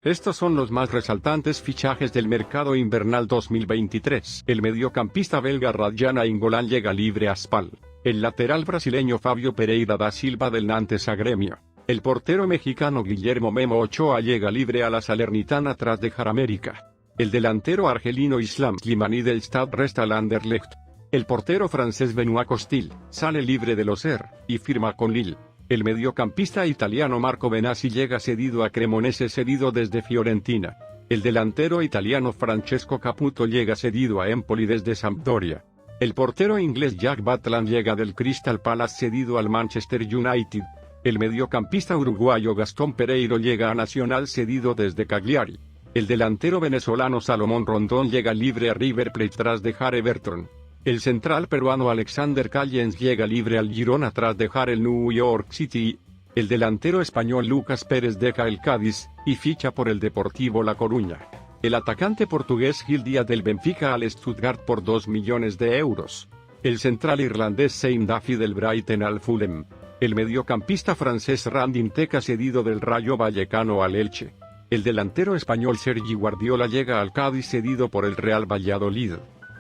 Estos son los más resaltantes fichajes del mercado invernal 2023. El mediocampista belga Radja Nainggolan llega libre a Spal. El lateral brasileño Fabio Pereira da Silva del Nantes a Gremio. El portero mexicano Guillermo Memo Ochoa llega libre a la Salernitana tras dejar América. El delantero argelino Islam Slimani del Stade resta al Anderlecht. El portero francés Benoît Costil sale libre del Auxerre y firma con Lille. El mediocampista italiano Marco Benassi llega cedido a Cremonese cedido desde Fiorentina. El delantero italiano Francesco Caputo llega cedido a Empoli desde Sampdoria. El portero inglés Jack Butland llega del Crystal Palace cedido al Manchester United. El mediocampista uruguayo Gastón Pereiro llega a Nacional cedido desde Cagliari. El delantero venezolano Salomón Rondón llega libre a River Plate tras dejar Everton. El central peruano Alexander Callens llega libre al Girona tras dejar el New York City. El delantero español Lucas Pérez deja el Cádiz y ficha por el Deportivo La Coruña. El atacante portugués Gil Díaz del Benfica al Stuttgart por 2 millones de euros. El central irlandés Sam Duffy del Brighton al Fulham. El mediocampista francés Randy Nteka cedido del Rayo Vallecano al Elche. El delantero español Sergi Guardiola llega al Cádiz cedido por el Real Valladolid.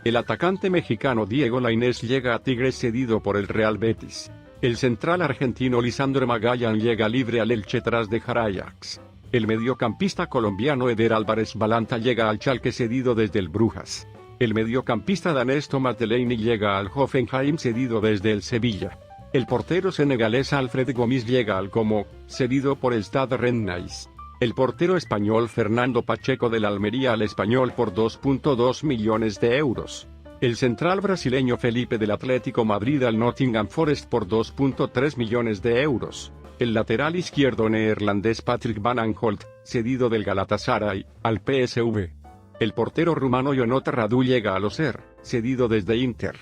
El atacante mexicano Diego Lainez llega a Tigres cedido por el Real Betis. El central argentino Lisandro Magallanes llega libre al Elche tras dejar Ajax. El mediocampista colombiano Eder Álvarez Balanta llega al Schalke cedido desde el Brujas. El mediocampista danés Thomas Delaney llega al Hoffenheim cedido desde el Sevilla. El portero senegalés Alfred Gomis llega al Como, cedido por el Stade Rennais. El portero español Fernando Pacheco del Almería al Español por 2.2 millones de euros. El central brasileño Felipe del Atlético Madrid al Nottingham Forest por 2.3 millones de euros. El lateral izquierdo neerlandés Patrick Van Aanholt, cedido del Galatasaray, al PSV. El portero rumano Ionut Radu llega al Auxerre, cedido desde Inter.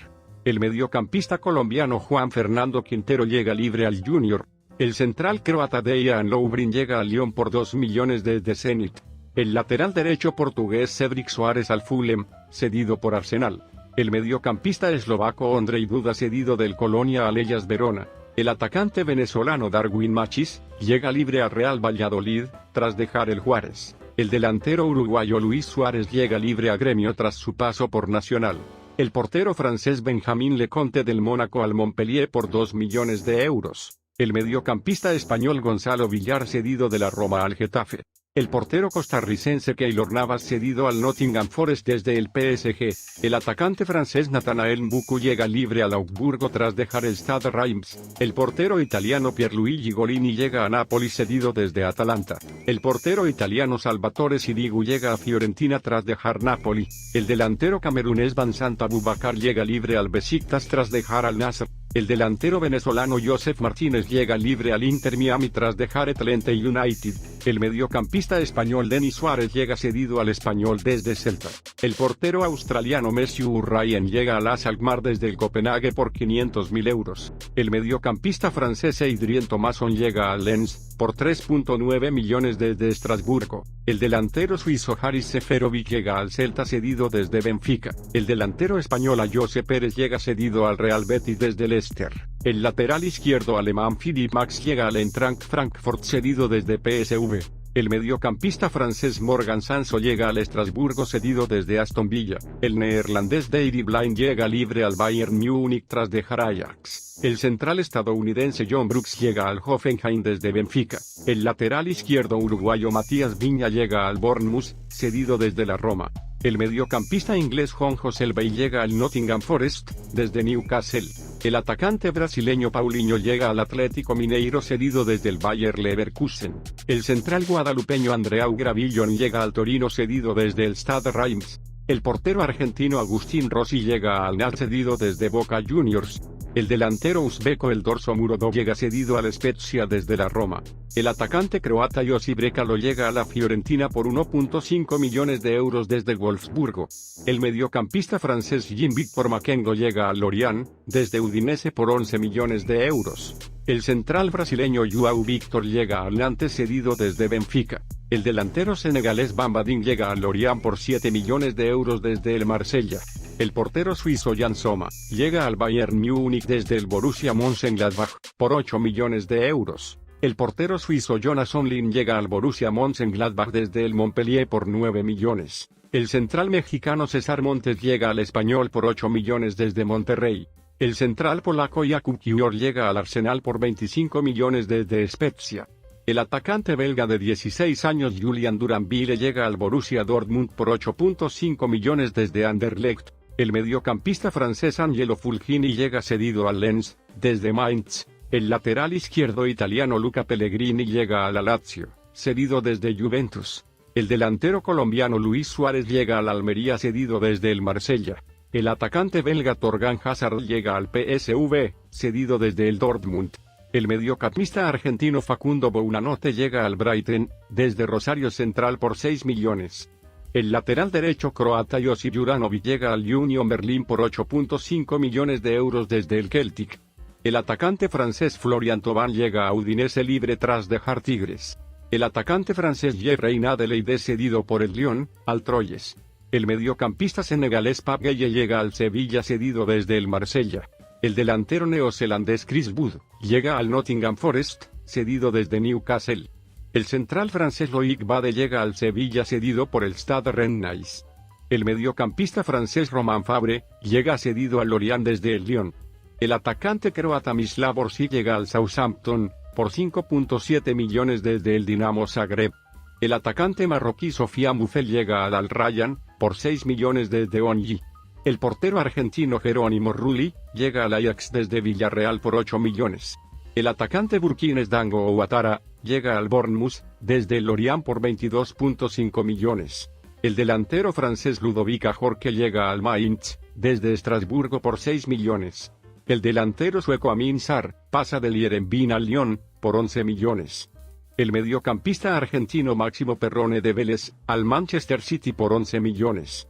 El mediocampista colombiano Juan Fernando Quintero llega libre al Junior. El central croata Dejan Lovren llega al Lyon por 2 millones desde Zenit. El lateral derecho portugués Cedric Soares al Fulham, cedido por Arsenal. El mediocampista eslovaco Ondrej Duda cedido del Colonia al Hellas Verona. El atacante venezolano Darwin Machis llega libre al Real Valladolid, tras dejar el Juárez. El delantero uruguayo Luis Suárez llega libre a Gremio tras su paso por Nacional. El portero francés Benjamín Leconte del Mónaco al Montpellier por 2 millones de euros. El mediocampista español Gonzalo Villar cedido de la Roma al Getafe. El portero costarricense Keylor Navas cedido al Nottingham Forest desde el PSG. El atacante francés Nathanael Mbuku llega libre al Augsburgo tras dejar el Stade Reims. El portero italiano Pierluigi Golini llega a Nápoles cedido desde Atalanta. El portero italiano Salvatore Sirigu llega a Fiorentina tras dejar Napoli. El delantero camerunés Vincent Aboubakar llega libre al Besiktas tras dejar al Nasr. El delantero venezolano Josef Martínez llega libre al Inter Miami tras dejar Atlanta United. El mediocampista español Denis Suárez llega cedido al Español desde Celta. El portero australiano Matthew Ryan llega al AS Alkmaar desde el Copenhague por 500.000 euros. El mediocampista francés Adrien Thomasson llega al Lens por 3.9 millones desde Estrasburgo. El delantero suizo Haris Seferovic llega al Celta cedido desde Benfica. El delantero español José Pérez llega cedido al Real Betis desde Leicester. El lateral izquierdo alemán Philipp Max llega al Eintracht Frankfurt cedido desde PSV. El mediocampista francés Morgan Sanson llega al Estrasburgo cedido desde Aston Villa. El neerlandés Davy Blind llega libre al Bayern Múnich tras dejar Ajax. El central estadounidense John Brooks llega al Hoffenheim desde Benfica. El lateral izquierdo uruguayo Matías Viña llega al Bournemouth, cedido desde la Roma. El mediocampista inglés Juan José Bay llega al Nottingham Forest, desde Newcastle. El atacante brasileño Paulinho llega al Atlético Mineiro cedido desde el Bayer Leverkusen. El central guadalupeño Andreau Gravillon llega al Torino cedido desde el Stade Reims. El portero argentino Agustín Rossi llega al NAC cedido desde Boca Juniors. El delantero uzbeco Eldorso Murodov llega cedido al Spezia desde la Roma. El atacante croata Josip Brekalo llega a la Fiorentina por 1.5 millones de euros desde el Wolfsburgo. El mediocampista francés Jean-Victor Makengo llega al Lorient, desde Udinese por 11 millones de euros. El central brasileño João Victor llega al Nantes cedido desde Benfica. El delantero senegalés Bambadín llega al Lorient por 7 millones de euros desde el Marsella. El portero suizo Jan Sommer llega al Bayern Múnich desde el Borussia Mönchengladbach por 8 millones de euros. El portero suizo Jonas Omlin llega al Borussia Mönchengladbach desde el Montpellier por 9 millones. El central mexicano César Montes llega al Español por 8 millones desde Monterrey. El central polaco Jakub Kiwior llega al Arsenal por 25 millones desde Spezia. El atacante belga de 16 años Julian Duranville llega al Borussia Dortmund por 8.5 millones desde Anderlecht. El mediocampista francés Angelo Fulgini llega cedido al Lens, desde Mainz. El lateral izquierdo italiano Luca Pellegrini llega a la Lazio, cedido desde Juventus. El delantero colombiano Luis Suárez llega al Almería cedido desde el Marsella. El atacante belga Thorgan Hazard llega al PSV, cedido desde el Dortmund. El mediocampista argentino Facundo Bounanote llega al Brighton, desde Rosario Central por 6 millones. El lateral derecho croata Josip Juranovic llega al Union Berlin por 8.5 millones de euros desde el Celtic. El atacante francés Florian Thauvin llega a Udinese libre tras dejar Tigres. El atacante francés Jeffrey Nadeleide cedido por el Lyon, al Troyes. El mediocampista senegalés Pape Gueye llega al Sevilla cedido desde el Marsella. El delantero neozelandés Chris Wood llega al Nottingham Forest, cedido desde Newcastle. El central francés Loic Bade llega al Sevilla cedido por el Stade Rennais. El mediocampista francés Romain Fabre llega cedido al Lorient desde el Lyon. El atacante croata Mislav Orsic llega al Southampton, por 5.7 millones desde el Dinamo Zagreb. El atacante marroquí Sofiane Boufal llega al Al Rayyan, por 6 millones desde Onji. El portero argentino Jerónimo Rulli llega al Ajax desde Villarreal por 8 millones. El atacante burkinés Dango Ouattara llega al Bournemouth, desde el Lorient por 22.5 millones. El delantero francés Ludovic Ajorque llega al Mainz, desde Estrasburgo por 6 millones. El delantero sueco Amin Sarr pasa del Heerenveen al Lyon, por 11 millones. El mediocampista argentino Máximo Perrone de Vélez, al Manchester City por 11 millones.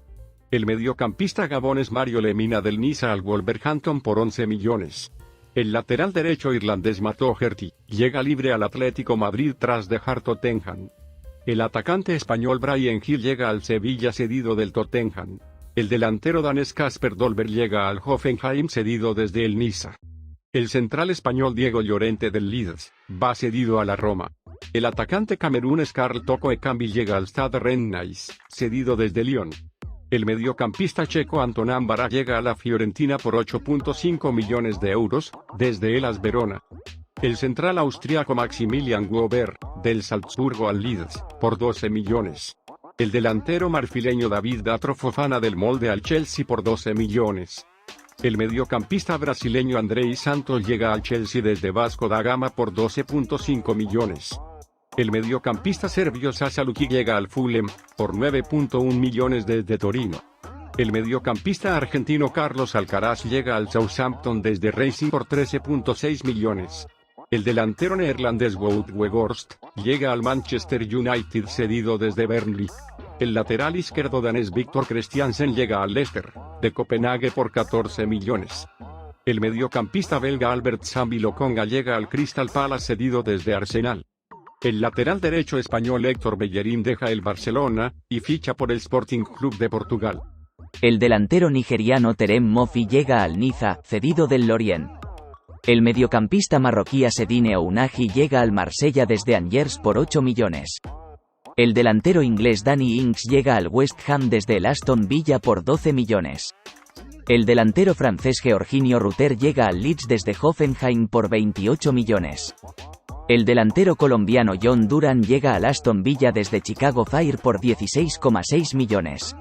El mediocampista gabonés Mario Lemina del Niza al Wolverhampton por 11 millones. El lateral derecho irlandés Matt O'Flaherty llega libre al Atlético Madrid tras dejar Tottenham. El atacante español Bryan Gil llega al Sevilla cedido del Tottenham. El delantero danés Kasper Dolberg llega al Hoffenheim cedido desde el Niza. El central español Diego Llorente del Leeds va cedido a la Roma. El atacante camerunés Karl Toko Ekambi llega al Stade Rennais, cedido desde Lyon. El mediocampista checo Anton Ámbara llega a la Fiorentina por 8.5 millones de euros, desde el AS Verona. El central austriaco Maximilian Weber, del Salzburgo al Leeds, por 12 millones. El delantero marfileño David Datro Fofana del Molde al Chelsea por 12 millones. El mediocampista brasileño Andrei Santos llega al Chelsea desde Vasco da Gama por 12.5 millones. El mediocampista serbio Sasa Lukic llega al Fulham, por 9.1 millones desde Torino. El mediocampista argentino Carlos Alcaraz llega al Southampton desde Racing por 13.6 millones. El delantero neerlandés Wout Weghorst llega al Manchester United cedido desde Burnley. El lateral izquierdo danés Victor Christiansen llega al Leicester, de Copenhague por 14 millones. El mediocampista belga Albert Sambi Lokonga llega al Crystal Palace cedido desde Arsenal. El lateral derecho español Héctor Bellerín deja el Barcelona, y ficha por el Sporting Club de Portugal. El delantero nigeriano Terem Moffi llega al Niza, cedido del Lorient. El mediocampista marroquí Asedine Ounahi llega al Marsella desde Angers por 8 millones. El delantero inglés Danny Ings llega al West Ham desde el Aston Villa por 12 millones. El delantero francés Georginio Rutter llega al Leeds desde Hoffenheim por 28 millones. El delantero colombiano John Duran llega al Aston Villa desde Chicago Fire por 16,6 millones.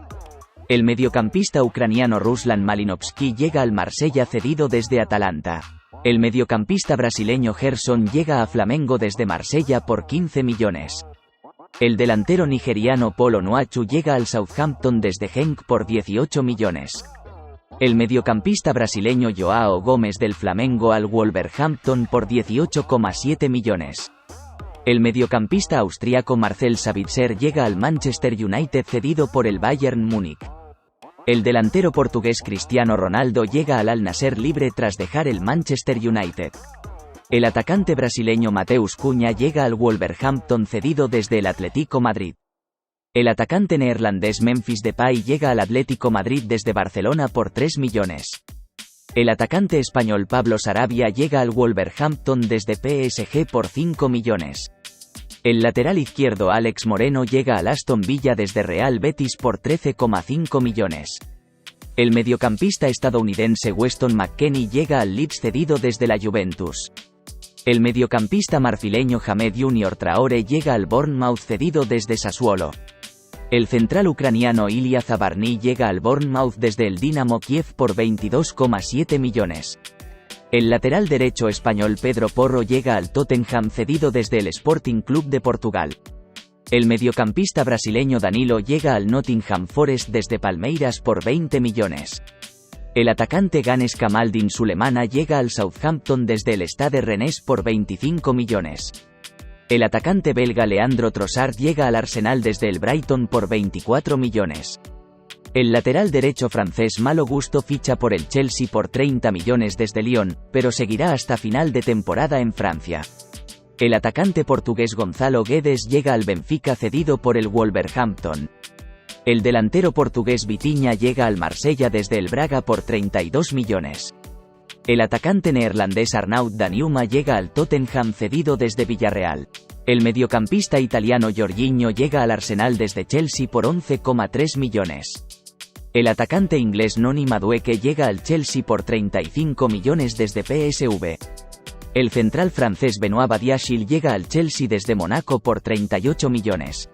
El mediocampista ucraniano Ruslan Malinovsky llega al Marsella cedido desde Atalanta. El mediocampista brasileño Gerson llega a Flamengo desde Marsella por 15 millones. El delantero nigeriano Polo Onuachu llega al Southampton desde Genk por 18 millones. El mediocampista brasileño Joao Gómez del Flamengo al Wolverhampton por 18,7 millones. El mediocampista austriaco Marcel Sabitzer llega al Manchester United cedido por el Bayern Múnich. El delantero portugués Cristiano Ronaldo llega al Al Nassr libre tras dejar el Manchester United. El atacante brasileño Mateus Cunha llega al Wolverhampton cedido desde el Atlético Madrid. El atacante neerlandés Memphis Depay llega al Atlético Madrid desde Barcelona por 3 millones. El atacante español Pablo Sarabia llega al Wolverhampton desde PSG por 5 millones. El lateral izquierdo Alex Moreno llega al Aston Villa desde Real Betis por 13,5 millones. El mediocampista estadounidense Weston McKennie llega al Leeds cedido desde la Juventus. El mediocampista marfileño Hamed Junior Traore llega al Bournemouth cedido desde Sassuolo. El central ucraniano Ilya Zabarny llega al Bournemouth desde el Dinamo Kiev por 22,7 millones. El lateral derecho español Pedro Porro llega al Tottenham cedido desde el Sporting Club de Portugal. El mediocampista brasileño Danilo llega al Nottingham Forest desde Palmeiras por 20 millones. El atacante Ganes Kamaldin Sulemana llega al Southampton desde el Stade Rennais por 25 millones. El atacante belga Leandro Trossard llega al Arsenal desde el Brighton por 24 millones. El lateral derecho francés Malo Gusto ficha por el Chelsea por 30 millones desde Lyon, pero seguirá hasta final de temporada en Francia. El atacante portugués Gonzalo Guedes llega al Benfica cedido por el Wolverhampton. El delantero portugués Vitinha llega al Marsella desde el Braga por 32 millones. El atacante neerlandés Arnaud Danjuma llega al Tottenham cedido desde Villarreal. El mediocampista italiano Jorginho llega al Arsenal desde Chelsea por 11,3 millones. El atacante inglés Noni Madueke llega al Chelsea por 35 millones desde PSV. El central francés Benoît Badiashile llega al Chelsea desde Monaco por 38 millones.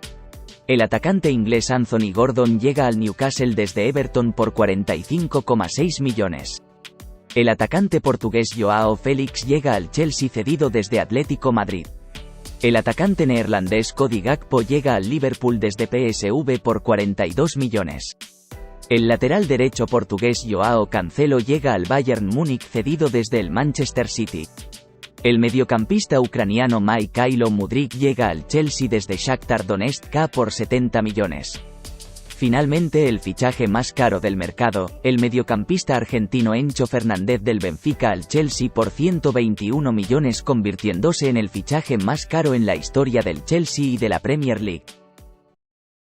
El atacante inglés Anthony Gordon llega al Newcastle desde Everton por 45,6 millones. El atacante portugués Joao Félix llega al Chelsea cedido desde Atlético Madrid. El atacante neerlandés Cody Gakpo llega al Liverpool desde PSV por 42 millones. El lateral derecho portugués Joao Cancelo llega al Bayern Múnich cedido desde el Manchester City. El mediocampista ucraniano Mikhailo Mudryk llega al Chelsea desde Shakhtar Donetsk por 70 millones. Finalmente el fichaje más caro del mercado, el mediocampista argentino Enzo Fernández del Benfica al Chelsea por 121 millones convirtiéndose en el fichaje más caro en la historia del Chelsea y de la Premier League.